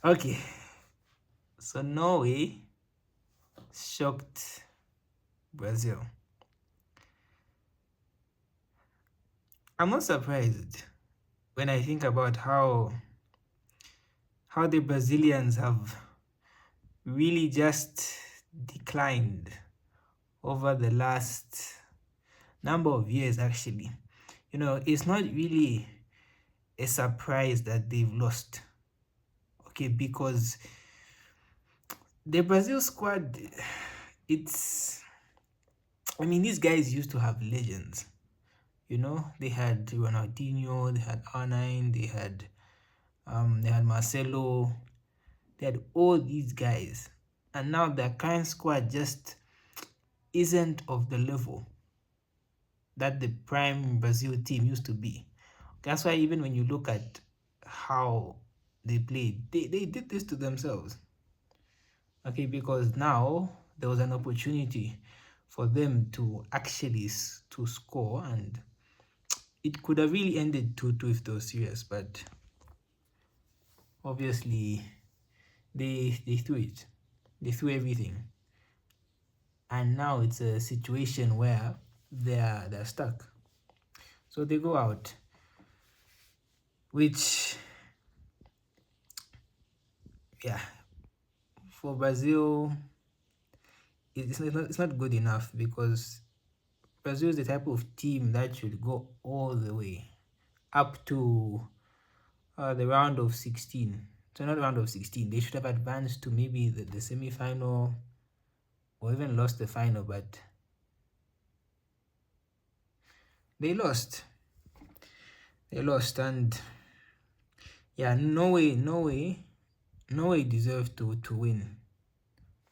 Okay, so Norway shocked Brazil. I'm not surprised when I think about how the Brazilians have really just declined over the last number of years actually. It's not really a surprise that they've lost. Okay, because the Brazil squad, it's I mean these guys used to have legends. They had Ronaldinho, they had R9, they had Marcelo, they had all these guys. And now their current squad just isn't of the level that the prime Brazil team used to be. That's why even when you look at how they played, they did this to themselves. Okay, because now there was an opportunity for them to actually to score, and it could have really ended 2-2 if they were serious, but obviously they threw it. They threw everything. And now it's a situation where they're stuck. So they go out, which yeah, for Brazil it's not good enough, because Brazil is the type of team that should go all the way up to the round of 16. So not round of 16. They should have advanced to maybe the semi-final or even lost the final, but they lost. They lost, and yeah, Norway deserved to win.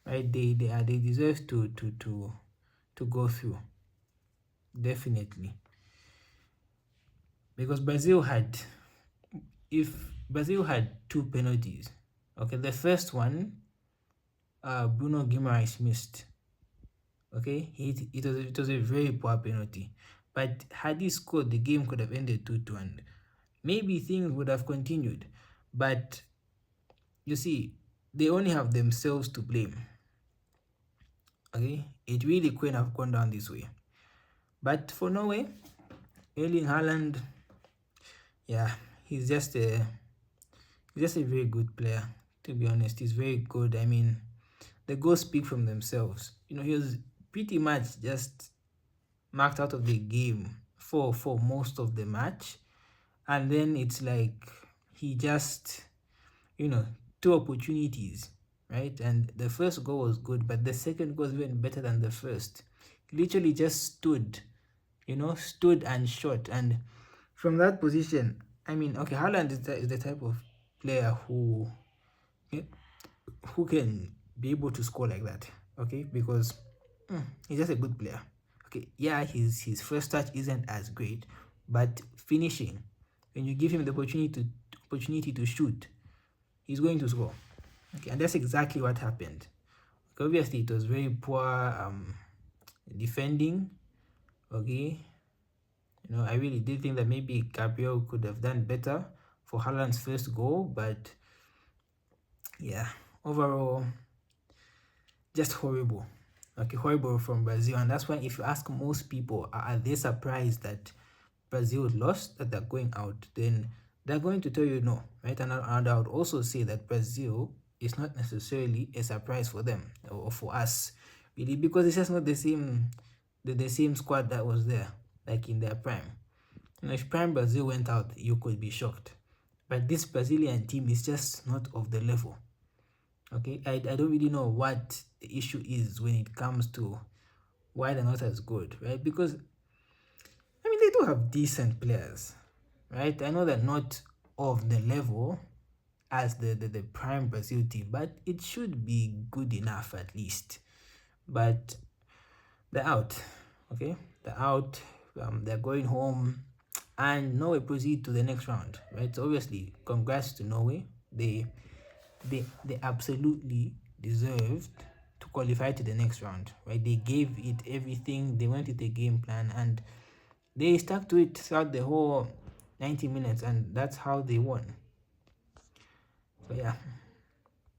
Right? They deserve to go through. Definitely. Because if Brazil had two penalties, okay, the first one, Bruno Guimaraes missed. Okay, it was a very poor penalty, but had he scored, the game could have ended 2-2, and maybe things would have continued. But you see, they only have themselves to blame. Okay, it really couldn't have gone down this way. But for Norway, Erling Haaland, yeah, he's just a very good player. To be honest, he's very good. I mean, the goals speak from themselves. He was pretty much just marked out of the game for most of the match, and then it's like he just you know two opportunities, right? And the first goal was good, but the second goal was even better than the first. He literally just stood and shot, and from that position, I mean, okay, Haaland is the type of player eh, who can be able to score like that, okay? Because he's just a good player. Okay, yeah, his first touch isn't as great, but finishing, when you give him the opportunity to shoot, he's going to score. Okay, and that's exactly what happened. Okay, obviously, it was very poor defending. Okay, I really did think that maybe Gabriel could have done better for Haaland's first goal, but yeah, overall, just horrible. Okay, horrible from Brazil. And that's why if you ask most people, are they surprised that Brazil lost, that they're going out, then they're going to tell you no, right? And I would also say that Brazil is not necessarily a surprise for them or for us, really, because it's just not the same squad that was there, like in their prime. If prime Brazil went out, you could be shocked. But this Brazilian team is just not of the level. Okay, I don't really know what the issue is when it comes to why they're not as good, right? Because I mean they do have decent players, right? I know they're not of the level as the prime Brazil team, but it should be good enough at least. But they're out, okay? They're out. They're going home, and Norway proceed to the next round, right? So obviously, congrats to Norway. They absolutely deserved to qualify to the next round, right? They gave it everything. They went with a game plan, and they stuck to it throughout the whole 90 minutes, and that's how they won. So yeah.